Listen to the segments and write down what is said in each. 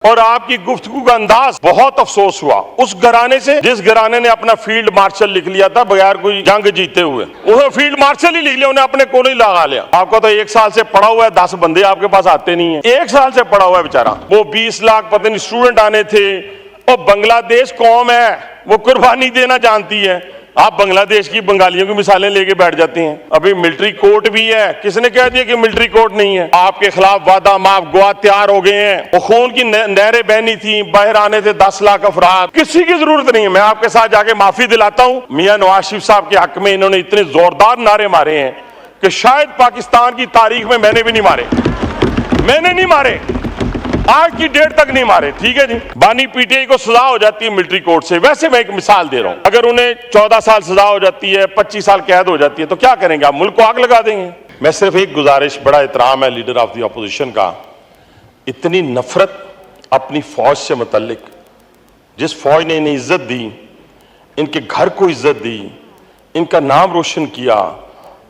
और आपकी गुफ्तगू का अंदाज बहुत अफसोस हुआ उस घराने से जिस घराने ने अपना फील्ड मार्शल लिख लिया था बगैर कोई जंग जीते हुए। उन्हें फील्ड मार्शल ही लिख लिया, उन्हें अपने को नहीं लगा लिया। आपका तो 1 साल से पड़ा हुआ है, 10 बंदे आपके पास आते नहीं है। 1 साल से पड़ा हुआ है बेचारा। वो 20 लाख पता नहीं स्टूडेंट आने थे। और बांग्लादेश कौम है, वो कुर्बानी देना जानती है। आप बांग्लादेश की बंगालियों की मिसालें लेके बैठ जाते हैं। अभी मिलिट्री कोर्ट भी है, किसने कह दिया कि मिलिट्री कोर्ट नहीं है? आपके खिलाफ वादा माफ गवाह तैयार हो गए हैं। वो खून की नहरें बहनी थी, बाहर आने थे 10 लाख अफराद। किसी की जरूरत नहीं है। मैं आपके साथ जाके माफी दिलाता हूँ। मियां नवाज शरीफ साहब के हक में इन्होंने इतने जोरदार नारे मारे हैं कि शायद पाकिस्तान की तारीख में मैंने भी नहीं मारे। मैंने नहीं मारे, आज की डेट तक नहीं मारे। ठीक है जी, बानी पीटीआई को सजा हो जाती है मिलिट्री कोर्ट से। वैसे मैं एक मिसाल दे रहा हूं, अगर उन्हें 14 साल सजा हो जाती है, 25 साल कैद हो जाती है तो क्या करेंगे आप? मुल्क को आग लगा देंगे। मैं सिर्फ एक गुजारिश, बड़ा एहतराम है लीडर ऑफ द अपोजिशन का, इतनी नफरत अपनी फौज से मुतल्लिक, जिस फौज ने इन्हें इज्जत दी, इनके घर को इज्जत दी, इनका नाम रोशन किया,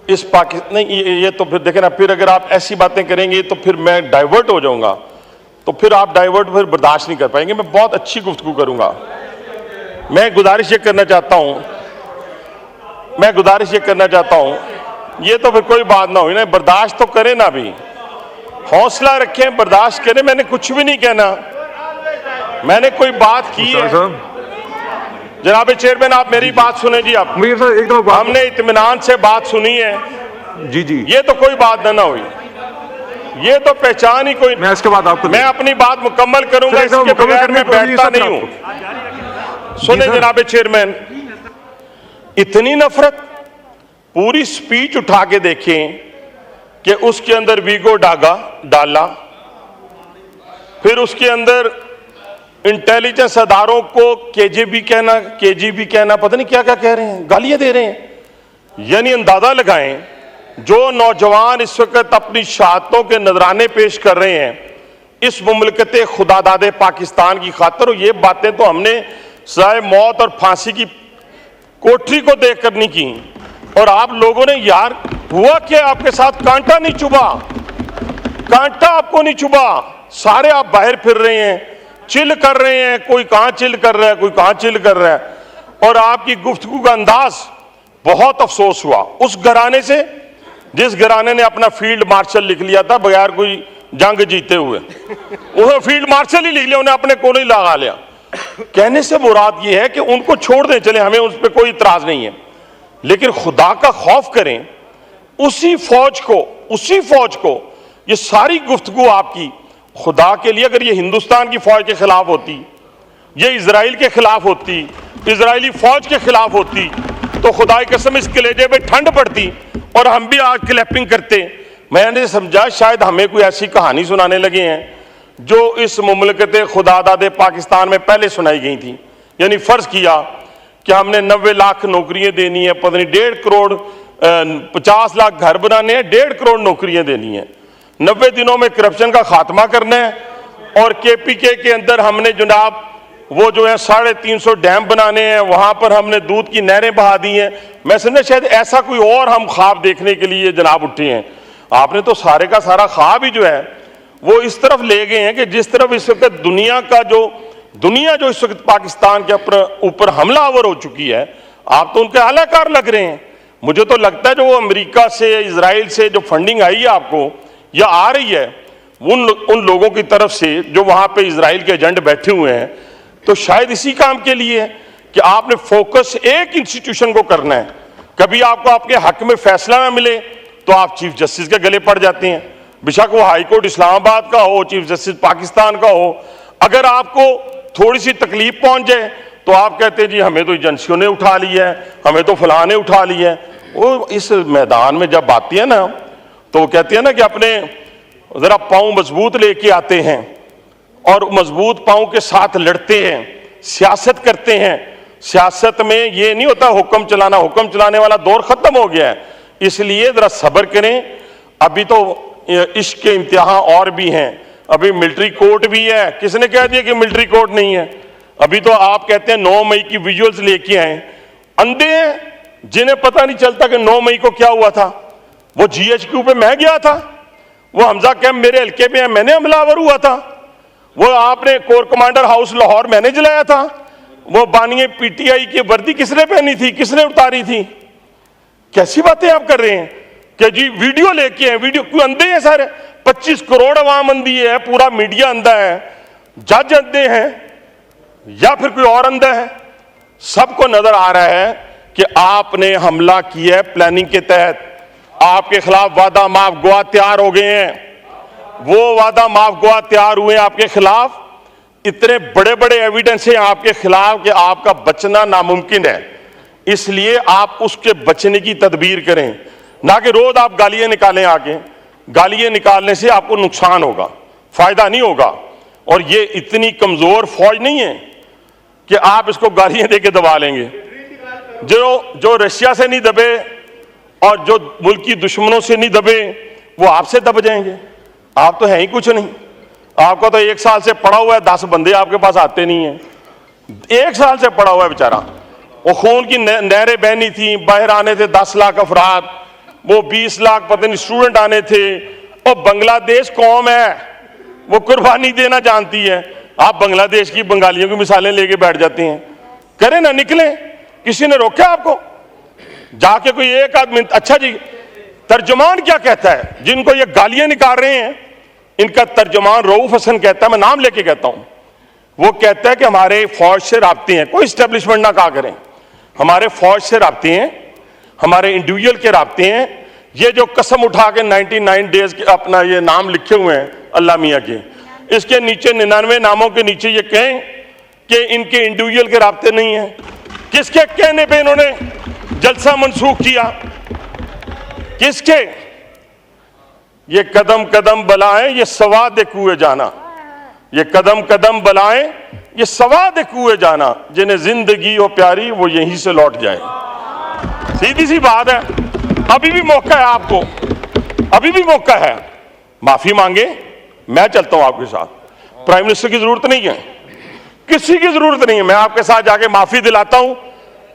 इस पाकिस्तान नहीं, ये तो फिर देखे ना, फिर अगर आप ऐसी बातें करेंगे तो फिर मैं डाइवर्ट हो जाऊंगा। तो फिर आप डाइवर्ट फिर बर्दाश्त नहीं कर पाएंगे। मैं बहुत अच्छी गुफ्तगू करूंगा। मैं गुजारिश ये करना चाहता हूं, ये तो फिर कोई बात ना हुई ना, बर्दाश्त तो करें ना, भी हौसला रखें, बर्दाश्त करें। मैंने कुछ भी नहीं कहना, मैंने कोई बात की है। जनाब चेयरमैन आप मेरी बात सुने जी। आप हमने इत्मीनान से बात सुनी है जी। ये तो कोई बात ना हुई, ये तो पहचान ही कोई। मैं इसके बाद आपको मैं अपनी बात मुकम्मल करूंगा, इसके बगैर मैं बैठता नहीं हूं। सुने जनाब चेयरमैन, इतनी नफरत, पूरी स्पीच उठा के देखें कि उसके अंदर वीगो डाला, फिर उसके अंदर इंटेलिजेंस अदारों को केजीबी कहना, पता नहीं क्या क्या कह रहे हैं, गालियां दे रहे हैं। यानी अंदाजा लगाएं, जो नौजवान इस वक्त अपनी शहादतों के नजराने पेश कर रहे हैं इस मुमलकत खुदादादे पाकिस्तान की खातिर, ये बातें तो हमने सजाए मौत और फांसी की कोठरी को देख कर नहीं की। और आप लोगों ने, यार हुआ क्या आपके साथ? कांटा नहीं चुभा, कांटा आपको नहीं चुभा। सारे आप बाहर फिर रहे हैं, चिल कर रहे हैं, कोई कहां चिल कर रहा है, कोई कहां चिल कर रहा है। और आपकी गुफ्तगू का अंदाज, बहुत अफसोस हुआ उस घराने से जिस घराने ने अपना फील्ड मार्शल लिख लिया था बगैर कोई जंग जीते हुए। उन्हें फील्ड मार्शल ही लिख लिया, उन्हें अपने को नहीं लगा लिया। कहने से मुराद ये है कि उनको छोड़ दें, चले, हमें उस पर कोई इतराज नहीं है, लेकिन खुदा का खौफ करें। उसी फौज को ये सारी गुफ्तगू आपकी खुदा के लिए, अगर ये हिंदुस्तान की फौज के खिलाफ होती, ये इजराइल के खिलाफ होती, इजरायली फौज के खिलाफ होती, तो खुदा की कसम इस कलेजे पे ठंड पड़ती और हम भी आज क्लैपिंग करते। मैंने समझा शायद हमें कोई ऐसी कहानी सुनाने लगे हैं जो इस मुमलकत खुदादादे पाकिस्तान में पहले सुनाई गई थी। यानी फर्ज किया कि हमने 90 लाख नौकरियां देनी है, पता नहीं 1.5 करोड़ 50 लाख घर बनाने हैं, 1.5 करोड़ नौकरियां देनी है, 90 दिनों में करप्शन का खात्मा करना है। और केपीके के अंदर हमने जनाब वो जो है 350 डैम बनाने हैं, वहां पर हमने दूध की नहरें बहा दी हैं। मैं समझा शायद ऐसा कोई और हम ख्वाब देखने के लिए जनाब उठे हैं। आपने तो सारे का सारा ख्वाब ही जो है वो इस तरफ ले गए हैं कि जिस तरफ इस वक्त दुनिया जो इस वक्त पाकिस्तान के ऊपर हमलावर हो चुकी है, आप तो उनके आलाकार लग रहे हैं। मुझे तो लगता है जो अमेरिका से, इजराइल से जो फंडिंग आई है आपको या आ रही है उन लोगों की तरफ से जो वहां पे इजराइल के एजेंट बैठे हुए हैं, तो शायद इसी काम के लिए है कि आपने फोकस एक इंस्टीट्यूशन को करना है। कभी आपको आपके हक में फैसला ना मिले तो आप चीफ जस्टिस के गले पड़ जाते हैं, बेशक वो हाई कोर्ट इस्लामाबाद का हो, चीफ जस्टिस पाकिस्तान का हो। अगर आपको थोड़ी सी तकलीफ पहुंच जाए तो आप कहते हैं जी हमें तो एजेंसियों ने उठा लिया है, हमें तो फलां ने उठा लिया है। वो इस मैदान में जब आती है ना, तो वो कहती है ना कि अपने जरा पाँव मजबूत लेके आते हैं और मजबूत पाँव के साथ लड़ते हैं, सियासत करते हैं। सियासत में ये नहीं होता हुक्म चलाने वाला दौर खत्म हो गया है। इसलिए जरा सब्र करें। अभी तो इश्क के इम्तिहान और भी हैं, अभी मिलिट्री कोर्ट भी है। किसने कह दिया कि मिलिट्री कोर्ट नहीं है? अभी तो आप कहते हैं 9 मई की विजुअल्स लेके आए। अंधे हैं जिन्हें पता नहीं चलता कि 9 मई को क्या हुआ था। वो GHQ पे मैं गया था, वो हमजा कैंप मेरे हल्के पे है, मैंने हमलावर हुआ था। वो आपने कोर कमांडर हाउस लाहौर मैंने जलाया था। वो बानिए पीटीआई की वर्दी किसने पहनी थी, किसने उतारी थी? कैसी बातें आप कर रहे हैं कि जी वीडियो लेके हैं, वीडियो क्यों? अंधे हैं सारे, 25 करोड़ अवाम अंधी है, पूरा मीडिया अंधा है, जज अंधे हैं या फिर कोई और अंधा है? सबको नजर आ रहा है कि आपने हमला किया है प्लानिंग के तहत। आपके खिलाफ वादा माफ गवाह तैयार हो गए हैं, वो वादा माफ गवाह तैयार हुए हैं आपके खिलाफ। इतने बड़े बड़े एविडेंस हैं आपके खिलाफ कि आपका बचना नामुमकिन है, इसलिए आप उसके बचने की तदबीर करें, ना कि रोज आप गालियां निकालें। आगे गालियां निकालने से आपको नुकसान होगा, फायदा नहीं होगा। और ये इतनी कमजोर फौज नहीं है कि आप इसको गालियां देके दबा लेंगे। जो रशिया से नहीं दबे और जो मुल्की दुश्मनों से नहीं दबे, वो आपसे दब जाएंगे। आप तो हैं ही कुछ नहीं। आपका तो 1 साल से पड़ा हुआ है, 10 बंदे आपके पास आते नहीं है। 1 साल से पड़ा हुआ है बेचारा। वो खून की नहरें बहनी थी, बाहर आने थे 10 लाख अफराद, वो 20 लाख पता नहीं स्टूडेंट आने थे। और बांग्लादेश कौम है, वो कुर्बानी देना जानती है। आप बांग्लादेश की बंगालियों की मिसालें लेके बैठ जाते हैं। करें ना, निकलें, किसी ने रोका आपको? जाके कोई एक आदमी, अच्छा जी तर्जुमान क्या कहता है? जिनको ये गालियां निकाल रहे हैं इनका तर्जुमान रऊफ हसन कहता है, मैं नाम लेके कहता हूं, वो कहता है कि हमारे फौज से राब्ते हैं, कोई स्टैब्लिशमेंट ना कहा करें, हमारे फौज से राब्ते हैं, हमारे इंडिविजुअल के राब्ते हैं। ये जो कसम उठा के 99 डेज के अपना ये नाम लिखे हुए हैं अल्लाह मियाँ के, इसके नीचे 99 नामों के नीचे ये कहें कि इनके इंडिविजुअल के राब्ते नहीं है। किसके कहने पे इन्होंने जलसा मनसूख किया? किसके? ये कदम कदम बलाएं, ये सवाद कुएं जाना, ये कदम कदम बलाएं, ये सवाद कुएं जाना, जिन्हें जिंदगी हो प्यारी वो यहीं से लौट जाए। सीधी सी बात है। अभी भी मौका है आपको, अभी भी मौका है। माफी मांगे, मैं चलता हूं आपके साथ। प्राइम मिनिस्टर की जरूरत नहीं है, किसी की जरूरत नहीं है। मैं आपके साथ जाके माफी दिलाता हूं।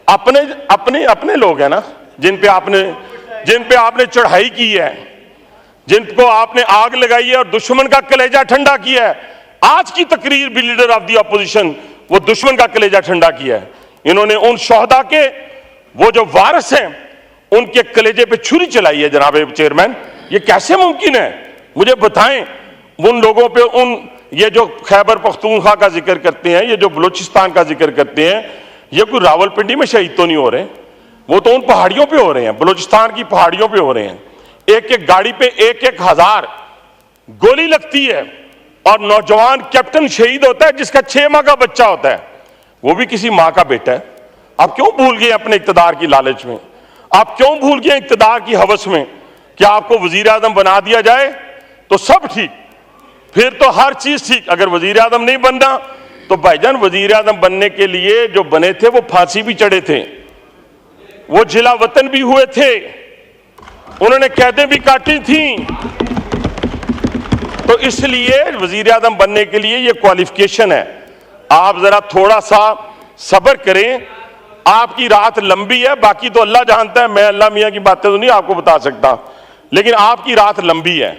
अपने अपने अपने लोग हैं ना, जिन पे आपने चढ़ाई की है, जिनको आपने आग लगाई है और दुश्मन का कलेजा ठंडा किया है। आज की तकरीर भी लीडर ऑफ द अपोजिशन वो दुश्मन का कलेजा ठंडा किया है। इन्होंने उन शोहदा के वो जो वारिस हैं उनके कलेजे पे छुरी चलाई है। जनाब चेयरमैन, ये कैसे मुमकिन है? मुझे बताएं। उन लोगों पे ये जो खैबर पख्तूनख्वा का जिक्र करते हैं, ये जो बलूचिस्तान का जिक्र करते हैं, ये कोई रावलपिंडी में शहीद तो नहीं हो रहे, वो तो उन पहाड़ियों पे हो रहे हैं, बलूचिस्तान की पहाड़ियों पे हो रहे हैं। एक एक गाड़ी पे 1-1 हजार गोली लगती है और नौजवान कैप्टन शहीद होता है जिसका 6 माह का बच्चा होता है, वो भी किसी मां का बेटा है। आप क्यों भूल गए अपने इक्तदार की लालच में? आप क्यों भूल गए इक्तदार की हवस में कि आपको वजीर आजम बना दिया जाए तो सब ठीक, फिर तो हर चीज ठीक। अगर वजीर आजम नहीं बनना तो भाईजान वजीर आजम बनने के लिए जो बने थे वो फांसी भी चढ़े थे, वो जिला वतन भी हुए थे, उन्होंने कैदें भी काटी थी। तो इसलिए वजीर आजम बनने के लिए ये क्वालिफिकेशन है। आप जरा थोड़ा सा सब्र करें। आपकी रात लंबी है, बाकी तो अल्लाह जानता है, मैं अल्लाह मियाँ की बातें तो नहीं आपको बता सकता, लेकिन आपकी रात लंबी है।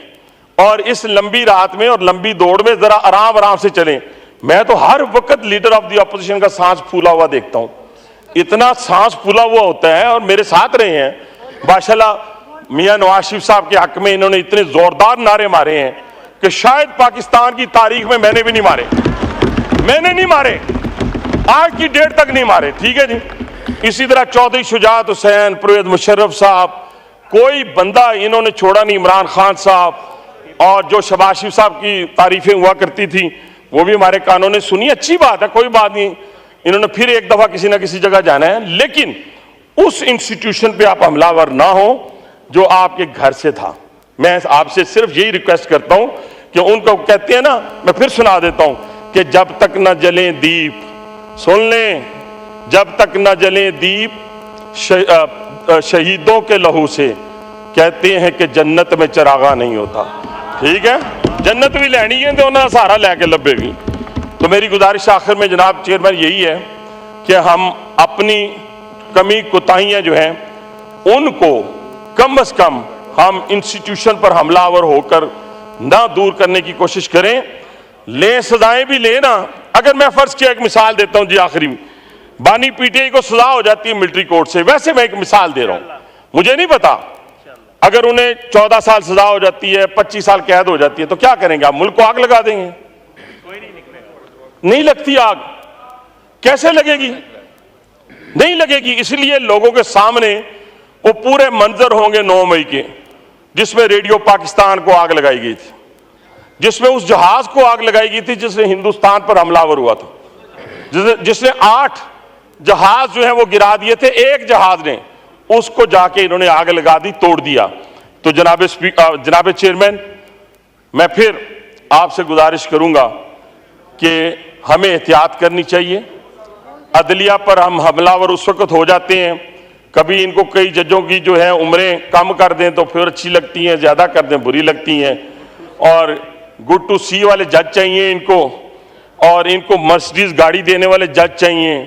और इस लंबी रात में और लंबी दौड़ में जरा आराम आराम से चलें। मैं तो हर वक्त लीडर ऑफ द अपोजिशन का सांस फूला हुआ देखता हूं, इतना सांस फूला हुआ होता है। और मेरे साथ रहे हैं माशाल्लाह, मियां नवाज शरीफ साहब के हक में इन्होंने इतने जोरदार नारे मारे हैं कि शायद पाकिस्तान की तारीख में मैंने भी नहीं मारे, मैंने नहीं मारे, आज की डेट तक नहीं मारे। ठीक है जी। इसी तरह चौधरी शुजात हुसैन, परवेज मुशर्रफ साहब, कोई बंदा इन्होंने छोड़ा नहीं, इमरान खान साहब, और जो शहबाज शरीफ साहब की तारीफें हुआ करती थी वो भी हमारे कानों ने सुनी। अच्छी बात है, कोई बात नहीं, इन्होंने फिर एक दफा किसी ना किसी जगह जाना है, लेकिन उस इंस्टीट्यूशन पे आप हमलावर ना हो जो आपके घर से था। मैं आपसे सिर्फ यही रिक्वेस्ट करता हूं कि उनको कहते हैं ना, मैं फिर सुना देता हूं कि जब तक न जले दीप, सुन लें, जब तक न जले दीप शहीदों के लहू से, कहते हैं कि जन्नत में चरागा नहीं होता। ठीक है, जन्नत भी लेनी है तो उन्हें सहारा लेके लभेगी। तो मेरी गुजारिश आखिर में जनाब चेयरमैन यही है कि हम अपनी कमी कोताहियां जो हैं उनको कम से कम हम इंस्टीट्यूशन पर हमलावर होकर ना दूर करने की कोशिश करें। ले, सजाएं भी ले ना। अगर मैं फर्ज किया एक मिसाल देता हूं जी, आखिरी बानी पीटीआई को सजा हो जाती है मिलिट्री कोर्ट से, वैसे मैं एक मिसाल दे रहा हूं, मुझे नहीं पता अगर उन्हें 14 साल सजा हो जाती है, 25 साल कैद हो जाती है, तो क्या करेंगे आप? मुल्क को आग लगा देंगे? नहीं लगती आग। कैसे लगेगी? नहीं लगेगी। इसलिए लोगों के सामने वो पूरे मंजर होंगे 9 मई के, जिसमें रेडियो पाकिस्तान को आग लगाई गई थी, जिसमें उस जहाज को आग लगाई गई थी जिसने हिंदुस्तान पर हमलावर हुआ था, जिसने 8 जहाज जो है वो गिरा दिए थे। एक जहाज ने उसको जाके इन्होंने आग लगा दी, तोड़ दिया। तो जनाब चेयरमैन, मैं फिर आपसे गुजारिश करूंगा कि हमें एहतियात करनी चाहिए। अदलिया पर हम हमलावर उस वक्त हो जाते हैं, कभी इनको कई जजों की जो है उम्रें कम कर दें तो फिर अच्छी लगती हैं, ज़्यादा कर दें बुरी लगती हैं। और गुड टू सी वाले जज चाहिए इनको, और इनको मर्सिडीज गाड़ी देने वाले जज चाहिए,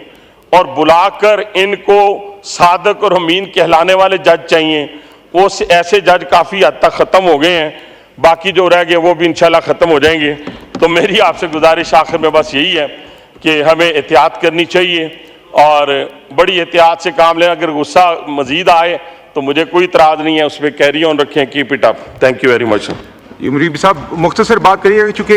और बुलाकर इनको सादक और अमीन कहलाने वाले जज चाहिए। वो ऐसे जज काफ़ी हद तक ख़त्म हो गए हैं, बाकी जो रह गए वो भी इंशाल्लाह ख़त्म हो जाएंगे। तो मेरी आपसे गुजारिश आखिर में बस यही है कि हमें एहतियात करनी चाहिए और बड़ी एहतियात से काम लें। अगर गुस्सा मजीद आए तो मुझे कोई इतराज़ नहीं है, उस पर कैरी ऑन रखें, keep it up. Thank you very much. Mureeb साहब मुख्तसर बात करिएगा, चूँकि